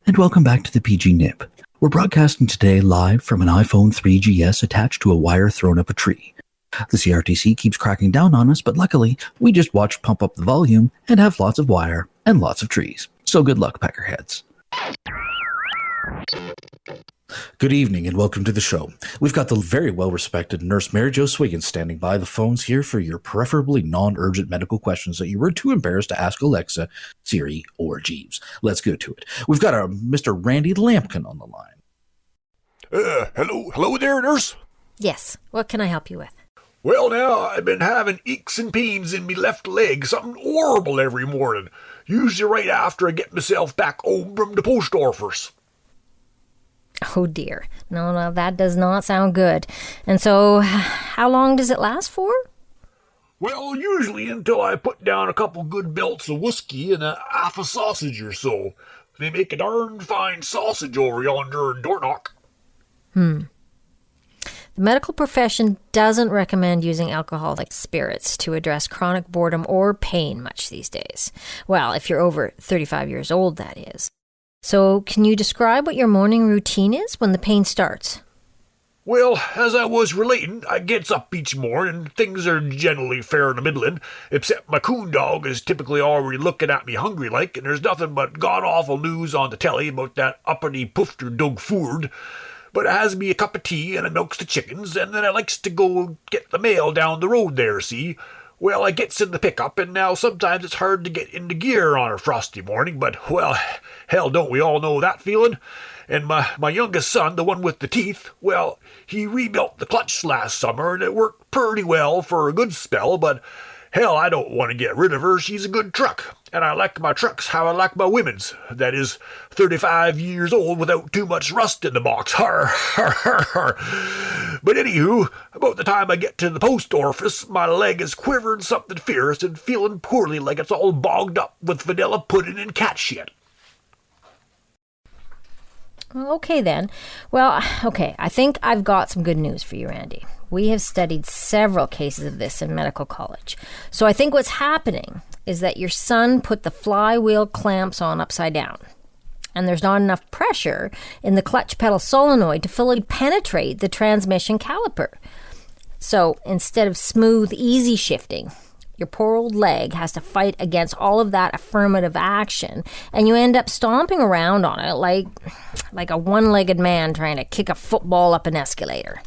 And welcome back to the PG Nip. We're broadcasting today live from an iPhone 3GS attached to a wire thrown up a tree. The CRTC keeps cracking down on us, but luckily, we just watch Pump Up the Volume and have lots of wire and lots of trees. So good luck, peckerheads. Good evening and welcome to the show. We've got the very well-respected nurse Mary Jo Swiggins standing by the phones here for your preferably non-urgent medical questions that you were too embarrassed to ask Alexa, Siri, or Jeeves. Let's go to it. We've got our Mr. Randy Lampkin on the line. Hello there, nurse? Yes, what can I help you with? Well, now, I've been having aches and pains in me left leg, something horrible every morning. Usually right after I get myself back home from the post office. Oh dear. No, that does not sound good. And so, how long does it last for? Well, usually until I put down a couple good belts of whiskey and a half a sausage or so. They make a darn fine sausage over yonder in Dornoch. The medical profession doesn't recommend using alcoholic spirits to address chronic boredom or pain much these days. Well, if you're over 35 years old, that is. So, can you describe what your morning routine is when the pain starts? Well, as I was relating, I gets up each morning and things are generally fair in the middling, except my coon dog is typically already looking at me hungry like, and there's nothing but god-awful news on the telly about that uppity poofter Doug Ford. But it has me a cup of tea and I milks the chickens, and then I likes to go get the mail down the road there, see? Well, I gets in the pickup, and now sometimes it's hard to get into gear on a frosty morning, but, well, hell, don't we all know that feeling? And my youngest son, the one with the teeth, well, he rebuilt the clutch last summer, and it worked pretty well for a good spell, but hell, I don't want to get rid of her. She's a good truck, and I like my trucks how I like my women's. That is, 35 years old without too much rust in the box. Har, har, har, har. But anywho, about the time I get to the post office, my leg is quivering something fierce and feeling poorly like it's all bogged up with vanilla pudding and cat shit. Okay then. Well, okay, I think I've got some good news for you, Randy. We have studied several cases of this in medical college. So I think what's happening is that your son put the flywheel clamps on upside down. And there's not enough pressure in the clutch pedal solenoid to fully penetrate the transmission caliper. So instead of smooth, easy shifting, your poor old leg has to fight against all of that affirmative action, and you end up stomping around on it like a one-legged man trying to kick a football up an escalator.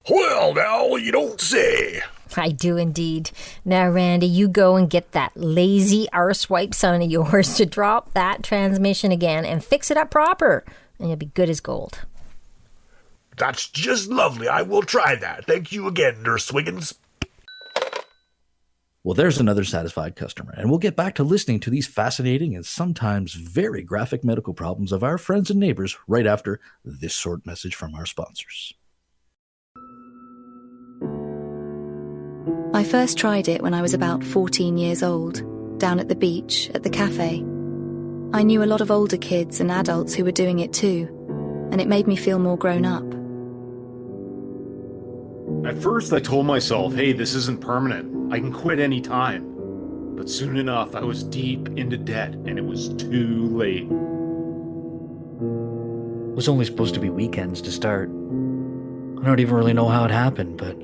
Well, now, you don't say. I do indeed. Now, Randy, you go and get that lazy arsewipe son of yours to drop that transmission again and fix it up proper, and you'll be good as gold. That's just lovely. I will try that. Thank you again, Nurse Swiggins. Well, there's another satisfied customer, and we'll get back to listening to these fascinating and sometimes very graphic medical problems of our friends and neighbors right after this short message from our sponsors. I first tried it when I was about 14 years old, down at the beach, at the cafe. I knew a lot of older kids and adults who were doing it too, and it made me feel more grown up. At first I told myself, hey, this isn't permanent. I can quit any time. But soon enough, I was deep into debt, and it was too late. It was only supposed to be weekends to start. I don't even really know how it happened, but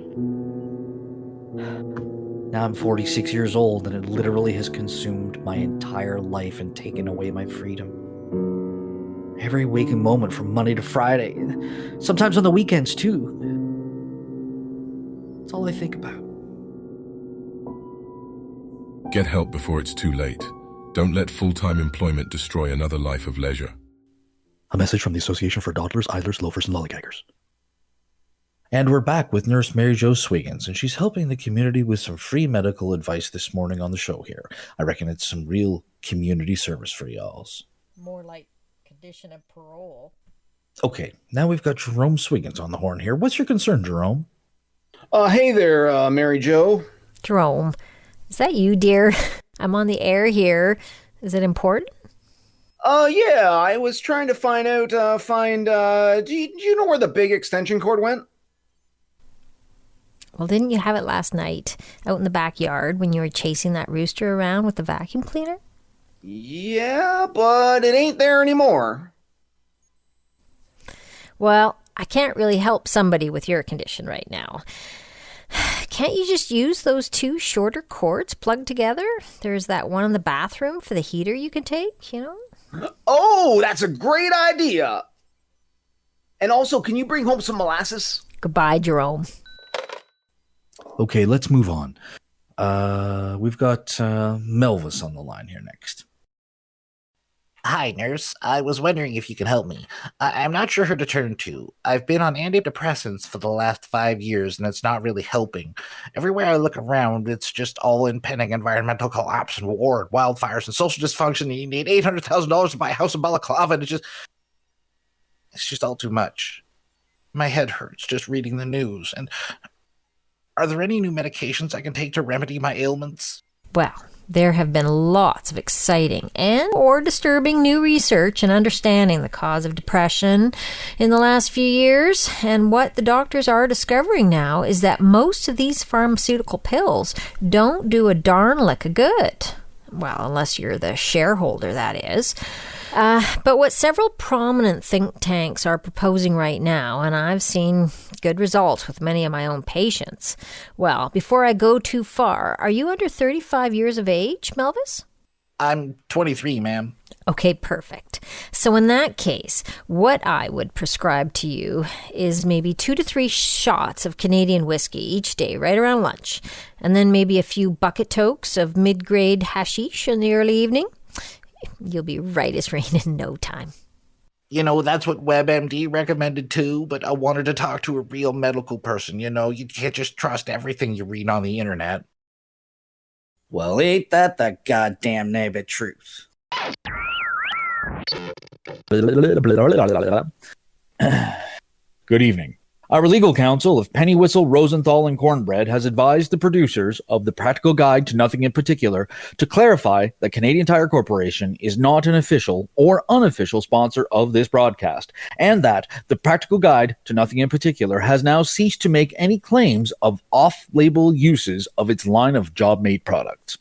now I'm 46 years old, and it literally has consumed my entire life and taken away my freedom. Every waking moment from Monday to Friday, sometimes on the weekends too. That's all I think about. Get help before it's too late. Don't let full-time employment destroy another life of leisure. A message from the Association for Dawdlers, Idlers, Loafers, and Lollygaggers. And we're back with Nurse Mary Jo Swiggins, and she's helping the community with some free medical advice this morning on the show here. I reckon it's some real community service for y'alls. More like condition of parole. Okay, now we've got Jerome Swiggins on the horn here. What's your concern, Jerome? Hey there, Mary Jo. Jerome, is that you, dear? I'm on the air here. Is it important? Yeah, I was trying to find out, do you know where the big extension cord went? Well, didn't you have it last night out in the backyard when you were chasing that rooster around with the vacuum cleaner? Yeah, but it ain't there anymore. Well, I can't really help somebody with your condition right now. Can't you just use those 2 shorter cords plugged together? There's that one in the bathroom for the heater you can take, you know? Oh, that's a great idea. And also, can you bring home some molasses? Goodbye, Jerome. Okay, let's move on. We've got Melvis on the line here next. Hi, nurse. I was wondering if you could help me. I'm not sure who to turn to. I've been on antidepressants for the last 5 years, and it's not really helping. Everywhere I look around, it's just all impending environmental collapse and war and wildfires and social dysfunction. And you need $800,000 to buy a house in Balaclava, and it's just all too much. My head hurts just reading the news. And are there any new medications I can take to remedy my ailments? Well, there have been lots of exciting or disturbing new research in understanding the cause of depression in the last few years. And what the doctors are discovering now is that most of these pharmaceutical pills don't do a darn lick of good. Well, unless you're the shareholder, that is. But what several prominent think tanks are proposing right now, and I've seen good results with many of my own patients. Well, before I go too far, are you under 35 years of age, Melvis? I'm 23, ma'am. Okay, perfect. So in that case, what I would prescribe to you is maybe 2 to 3 shots of Canadian whiskey each day, right around lunch, and then maybe a few bucket tokes of mid-grade hashish in the early evening. You'll be right as rain in no time. You know, that's what WebMD recommended too, but I wanted to talk to a real medical person. You know, you can't just trust everything you read on the internet. Well, ain't that the goddamn nabbit truth? Good evening. Our legal counsel of Penny Whistle, Rosenthal, and Cornbread has advised the producers of The Practical Guide to Nothing in Particular to clarify that Canadian Tire Corporation is not an official or unofficial sponsor of this broadcast, and that The Practical Guide to Nothing in Particular has now ceased to make any claims of off-label uses of its line of job-made products.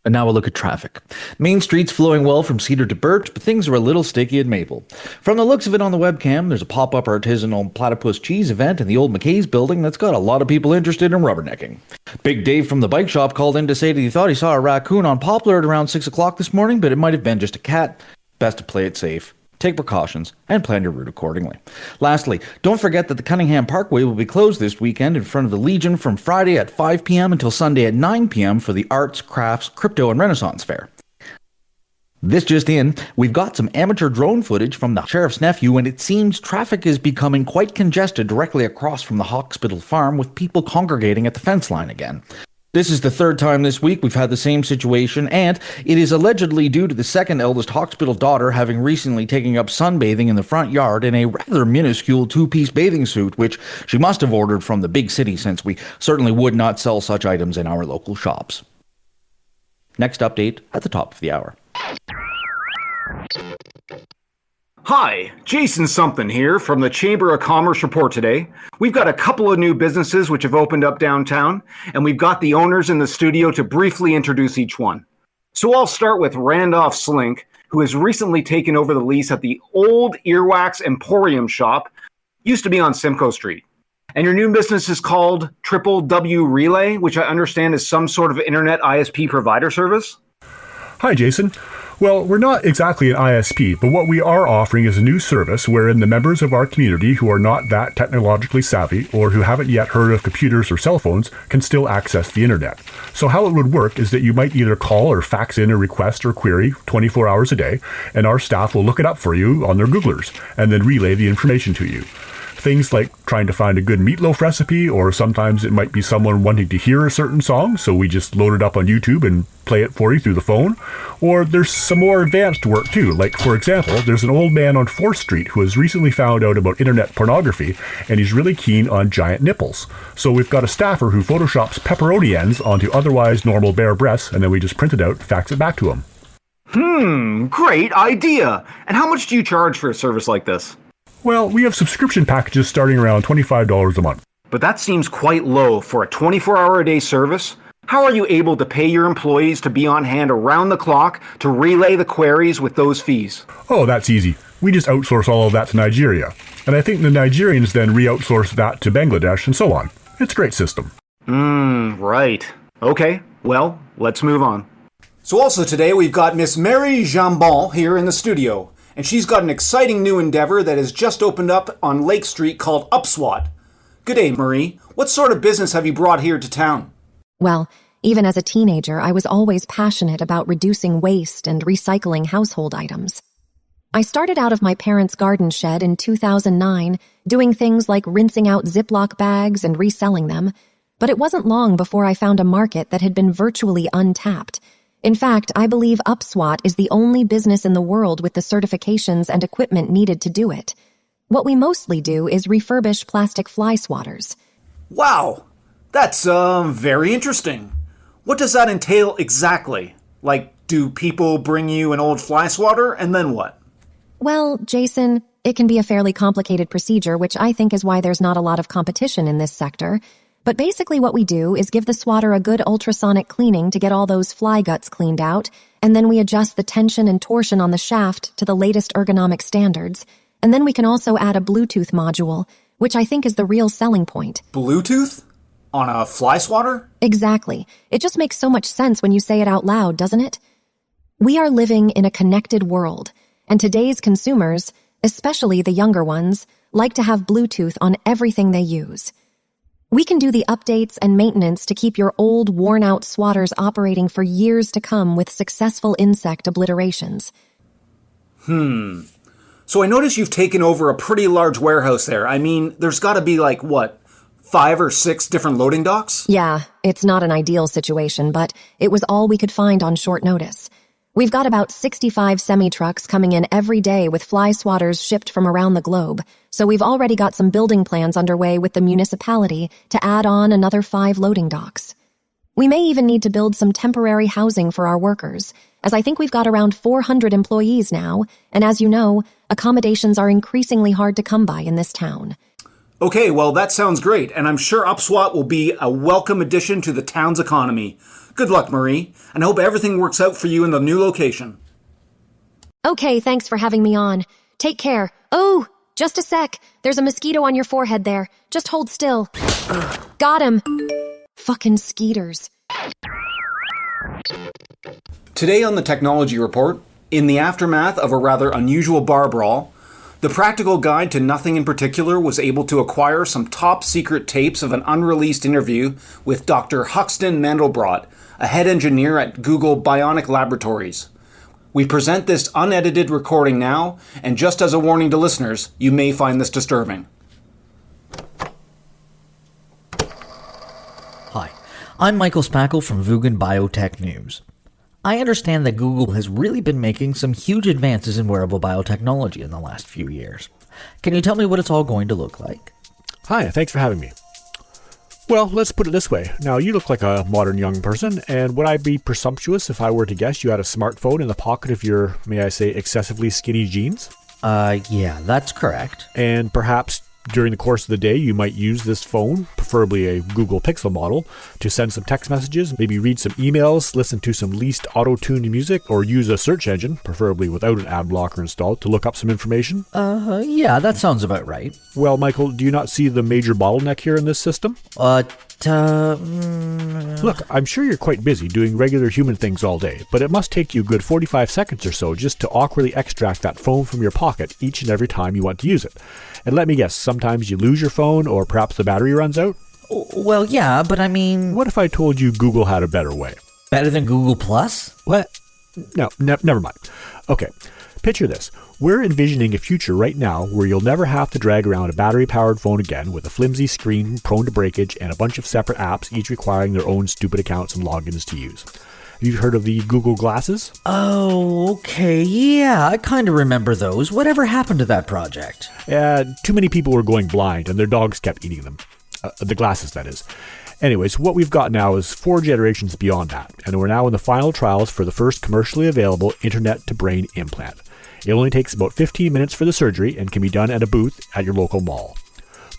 And now we'll look at traffic. Main Street's flowing well from Cedar to Birch, but things are a little sticky at Maple. From the looks of it on the webcam, there's a pop-up artisanal platypus cheese event in the old McKay's building that's got a lot of people interested in rubbernecking. Big Dave from the bike shop called in to say that he thought he saw a raccoon on Poplar at around 6 o'clock this morning, but it might have been just a cat. Best to play it safe. Take precautions, and plan your route accordingly. Lastly, don't forget that the Cunningham Parkway will be closed this weekend in front of the Legion from Friday at 5 p.m. until Sunday at 9 p.m. for the Arts, Crafts, Crypto, and Renaissance Fair. This just in, we've got some amateur drone footage from the sheriff's nephew, and it seems traffic is becoming quite congested directly across from the hospital farm, with people congregating at the fence line again. This is the 3rd time this week we've had the same situation, and it is allegedly due to the second eldest hospital daughter having recently taken up sunbathing in the front yard in a rather minuscule 2-piece bathing suit, which she must have ordered from the big city, since we certainly would not sell such items in our local shops. Next update at the top of the hour. Hi, Jason Something here from the Chamber of Commerce report today. We've got a couple of new businesses which have opened up downtown, and we've got the owners in the studio to briefly introduce each one. So I'll start with Randolph Slink, who has recently taken over the lease at the old Earwax Emporium shop, used to be on Simcoe Street. And your new business is called Triple W Relay, which I understand is some sort of internet ISP provider service. Hi, Jason. Well, we're not exactly an ISP, but what we are offering is a new service wherein the members of our community who are not that technologically savvy or who haven't yet heard of computers or cell phones can still access the internet. So how it would work is that you might either call or fax in a request or query 24 hours a day, and our staff will look it up for you on their Googlers and then relay the information to you. Things like trying to find a good meatloaf recipe, or sometimes it might be someone wanting to hear a certain song, so we just load it up on YouTube and play it for you through the phone. Or there's some more advanced work too, like for example, there's an old man on 4th Street who has recently found out about internet pornography, and he's really keen on giant nipples. So we've got a staffer who photoshops pepperoni ends onto otherwise normal bare breasts, and then we just print it out and fax it back to him. Great idea! And how much do you charge for a service like this? Well, we have subscription packages starting around $25 a month. But that seems quite low for a 24-hour-a-day service. How are you able to pay your employees to be on hand around the clock to relay the queries with those fees? Oh, that's easy. We just outsource all of that to Nigeria. And I think the Nigerians then re-outsource that to Bangladesh and so on. It's a great system. Right. Okay, well, let's move on. So also today we've got Miss Mary Jambon here in the studio, and she's got an exciting new endeavor that has just opened up on Lake Street called UpSwat. Good day, Marie. What sort of business have you brought here to town? Well, even as a teenager, I was always passionate about reducing waste and recycling household items. I started out of my parents' garden shed in 2009, doing things like rinsing out Ziploc bags and reselling them, but it wasn't long before I found a market that had been virtually untapped. In fact, I believe UpSwat is the only business in the world with the certifications and equipment needed to do it. What we mostly do is refurbish plastic fly swatters. Wow, that's very interesting. What does that entail exactly? Like, do people bring you an old fly swatter and then what? Well, Jason, it can be a fairly complicated procedure, which I think is why there's not a lot of competition in this sector. But basically what we do is give the swatter a good ultrasonic cleaning to get all those fly guts cleaned out, and then we adjust the tension and torsion on the shaft to the latest ergonomic standards. And then we can also add a Bluetooth module, which I think is the real selling point. Bluetooth? On a fly swatter? Exactly. It just makes so much sense when you say it out loud, doesn't it? We are living in a connected world, and today's consumers, especially the younger ones, like to have Bluetooth on everything they use. We can do the updates and maintenance to keep your old, worn-out swatters operating for years to come with successful insect obliterations. So I notice you've taken over a pretty large warehouse there. I mean, there's got to be 5 or 6 different loading docks? Yeah, it's not an ideal situation, but it was all we could find on short notice. We've got about 65 semi-trucks coming in every day with fly swatters shipped from around the globe, so we've already got some building plans underway with the municipality to add on another 5 loading docks. We may even need to build some temporary housing for our workers, as I think we've got around 400 employees now, and as you know, accommodations are increasingly hard to come by in this town. Okay, well, that sounds great, and I'm sure UpSwat will be a welcome addition to the town's economy. Good luck, Marie, and I hope everything works out for you in the new location. Okay, thanks for having me on. Take care. Oh, just a sec. There's a mosquito on your forehead there. Just hold still. Got him. Fucking skeeters. Today on the Technology Report, in the aftermath of a rather unusual bar brawl, the Practical Guide to Nothing in Particular was able to acquire some top-secret tapes of an unreleased interview with Dr. Huxton Mandelbrot, a head engineer at Google Bionic Laboratories. We present this unedited recording now, and just as a warning to listeners, you may find this disturbing. Hi, I'm Michael Spackle from Vugan Biotech News. I understand that Google has really been making some huge advances in wearable biotechnology in the last few years. Can you tell me what it's all going to look like? Hi, thanks for having me. Well, let's put it this way. Now, you look like a modern young person, and would I be presumptuous if I were to guess you had a smartphone in the pocket of your, may I say, excessively skinny jeans? Yeah, that's correct. And perhaps during the course of the day, you might use this phone, preferably a Google Pixel model, to send some text messages, maybe read some emails, listen to some least auto-tuned music, or use a search engine, preferably without an ad blocker installed, to look up some information? Yeah, that sounds about right. Well, Michael, do you not see the major bottleneck here in this system? Look, I'm sure you're quite busy doing regular human things all day, but it must take you a good 45 seconds or so just to awkwardly extract that phone from your pocket each and every time you want to use it. And let me guess, sometimes you lose your phone, or perhaps the battery runs out? Well, yeah, but I mean... What if I told you Google had a better way? Better than Google Plus? What? No, never mind. Okay, picture this. We're envisioning a future right now where you'll never have to drag around a battery-powered phone again with a flimsy screen prone to breakage and a bunch of separate apps, each requiring their own stupid accounts and logins to use. Have you heard of the Google Glasses? Oh, okay, yeah, I kind of remember those. Whatever happened to that project? Too many people were going blind and their dogs kept eating them. The glasses, that is. Anyways, what we've got now is 4 generations beyond that, and we're now in the final trials for the first commercially available internet-to-brain implant. It only takes about 15 minutes for the surgery and can be done at a booth at your local mall.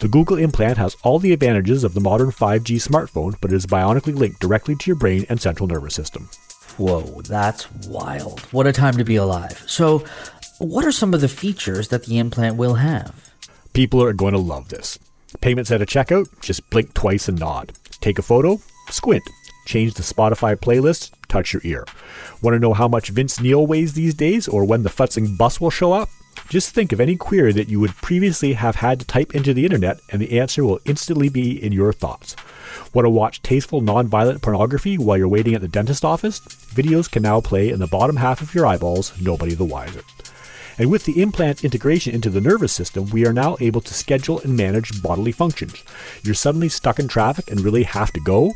The Google implant has all the advantages of the modern 5G smartphone, but it is bionically linked directly to your brain and central nervous system. Whoa, that's wild. What a time to be alive. So, what are some of the features that the implant will have? People are going to love this. Payments at a checkout? Just blink twice and nod. Take a photo? Squint. Change the Spotify playlist? Touch your ear. Want to know how much Vince Neil weighs these days, or when the futzing bus will show up? Just think of any query that you would previously have had to type into the internet, and the answer will instantly be in your thoughts. Want to watch tasteful, non-violent pornography while you're waiting at the dentist office? Videos can now play in the bottom half of your eyeballs, nobody the wiser. And with the implant's integration into the nervous system, we are now able to schedule and manage bodily functions. You're suddenly stuck in traffic and really have to go?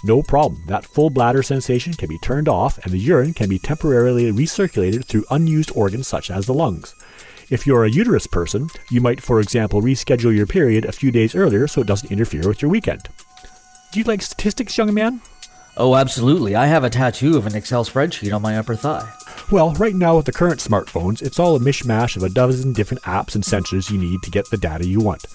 No problem. That full bladder sensation can be turned off, and the urine can be temporarily recirculated through unused organs such as the lungs. If you're a uterus person, you might, for example, reschedule your period a few days earlier so it doesn't interfere with your weekend. Do you like statistics, young man? Oh, absolutely. I have a tattoo of an Excel spreadsheet on my upper thigh. Well, right now with the current smartphones, it's all a mishmash of a dozen different apps and sensors you need to get the data you want.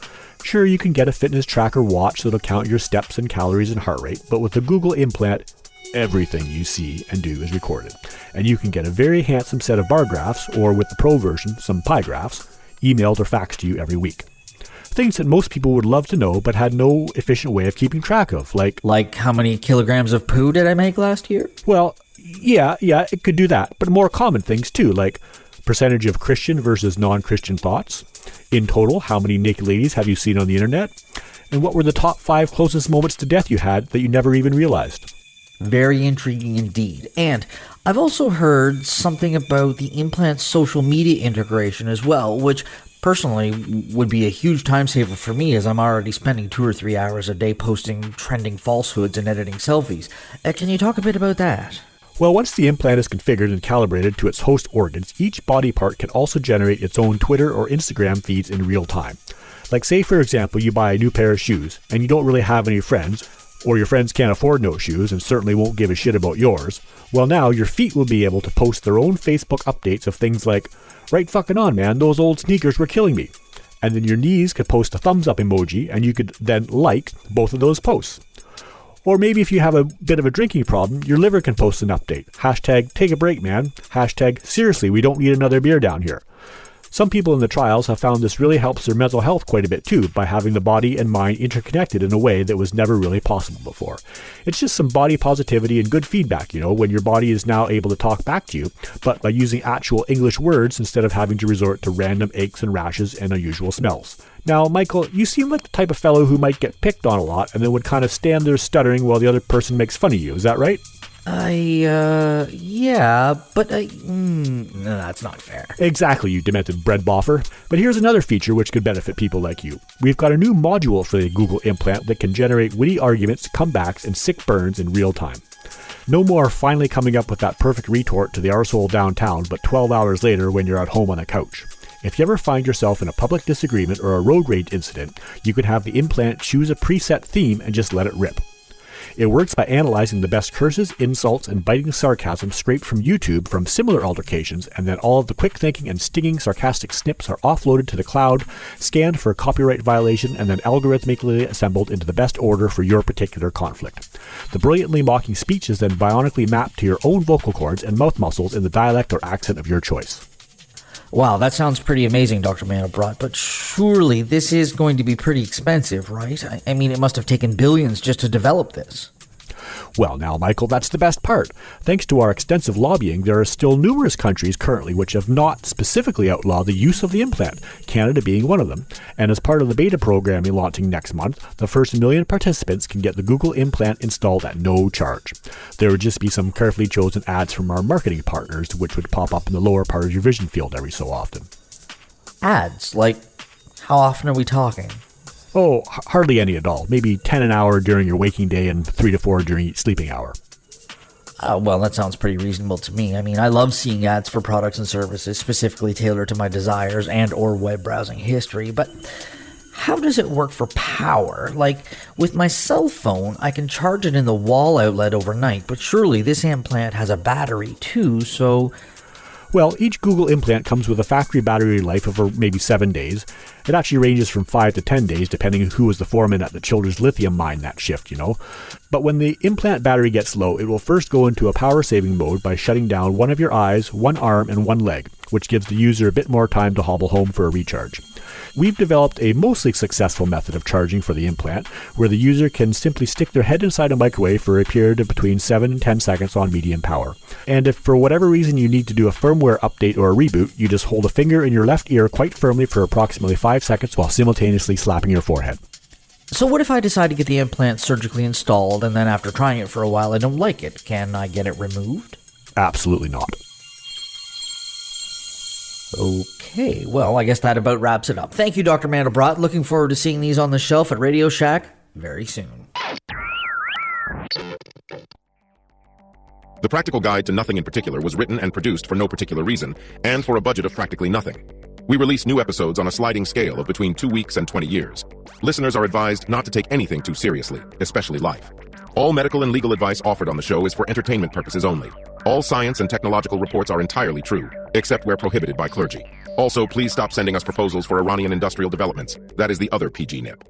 Sure, you can get a fitness tracker watch that'll count your steps and calories and heart rate, but with the Google implant, everything you see and do is recorded. And you can get a very handsome set of bar graphs, or with the Pro version, some pie graphs, emailed or faxed to you every week. Things that most people would love to know but had no efficient way of keeping track of, like... Like how many kilograms of poo did I make last year? Well, yeah, it could do that, but more common things too, like percentage of Christian versus non-Christian thoughts. In total, how many naked ladies have you seen on the internet? And what were the top 5 closest moments to death you had that you never even realized? Very intriguing indeed. And I've also heard something about the implant's social media integration as well, which personally would be a huge time saver for me, as I'm already spending 2 or 3 hours a day posting trending falsehoods and editing selfies. Can you talk a bit about that? Well, once the implant is configured and calibrated to its host organs, each body part can also generate its own Twitter or Instagram feeds in real time. Like, say for example, you buy a new pair of shoes and you don't really have any friends, or your friends can't afford no shoes and certainly won't give a shit about yours. Well, now your feet will be able to post their own Facebook updates of things like, right fucking on, man, those old sneakers were killing me. And then your knees could post a thumbs up emoji, and you could then like both of those posts. Or maybe if you have a bit of a drinking problem, your liver can post an update. Hashtag take a break, man. Hashtag seriously, we don't need another beer down here. Some people in the trials have found this really helps their mental health quite a bit too, by having the body and mind interconnected in a way that was never really possible before. It's just some body positivity and good feedback, when your body is now able to talk back to you, but by using actual English words instead of having to resort to random aches and rashes and unusual smells. Now, Michael, you seem like the type of fellow who might get picked on a lot and then would kind of stand there stuttering while the other person makes fun of you, is that right? Yeah, but no, that's not fair. Exactly, you demented bread boffer. But here's another feature which could benefit people like you. We've got a new module for the Google implant that can generate witty arguments, comebacks, and sick burns in real time. No more finally coming up with that perfect retort to the arsehole downtown, but 12 hours later when you're at home on the couch. If you ever find yourself in a public disagreement or a road rage incident, you could have the implant choose a preset theme and just let it rip. It works by analyzing the best curses, insults, and biting sarcasm scraped from YouTube from similar altercations, and then all of the quick thinking and stinging sarcastic snips are offloaded to the cloud, scanned for a copyright violation, and then algorithmically assembled into the best order for your particular conflict. The brilliantly mocking speech is then bionically mapped to your own vocal cords and mouth muscles in the dialect or accent of your choice. Wow, that sounds pretty amazing, Dr. Mandelbrot, but surely this is going to be pretty expensive, right? I mean, it must have taken billions just to develop this. Well, now, Michael, that's the best part. Thanks to our extensive lobbying, there are still numerous countries currently which have not specifically outlawed the use of the implant, Canada being one of them. And as part of the beta programming launching next month, the first 1 million participants can get the Google implant installed at no charge. There would just be some carefully chosen ads from our marketing partners, which would pop up in the lower part of your vision field every so often. Ads? Like, how often are we talking? Oh, hardly any at all. Maybe 10 an hour during your waking day and 3 to 4 during each sleeping hour. Well, that sounds pretty reasonable to me. I mean, I love seeing ads for products and services specifically tailored to my desires and or web browsing history, but how does it work for power? Like, with my cell phone, I can charge it in the wall outlet overnight, but surely this implant has a battery too, so... Well, each Google implant comes with a factory battery life of maybe 7 days. It actually ranges from 5 to 10 days, depending on who was the foreman at the Children's Lithium mine that shift, But when the implant battery gets low, it will first go into a power-saving mode by shutting down one of your eyes, one arm, and one leg, which gives the user a bit more time to hobble home for a recharge. We've developed a mostly successful method of charging for the implant, where the user can simply stick their head inside a microwave for a period of between 7 and 10 seconds on medium power. And if for whatever reason you need to do a firmware update or a reboot, you just hold a finger in your left ear quite firmly for approximately 5 seconds while simultaneously slapping your forehead. So what if I decide to get the implant surgically installed and then after trying it for a while I don't like it? Can I get it removed? Absolutely not. Okay, well, I guess that about wraps it up. Thank you, Dr. Mandelbrot. Looking forward to seeing these on the shelf at Radio Shack very soon. The Practical Guide to Nothing in Particular was written and produced for no particular reason, and for a budget of practically nothing. We release new episodes on a sliding scale of between 2 weeks and 20 years. Listeners are advised not to take anything too seriously, especially life. All medical and legal advice offered on the show is for entertainment purposes only. All science and technological reports are entirely true, except where prohibited by clergy. Also, please stop sending us proposals for Iranian industrial developments. That is the other PG nip.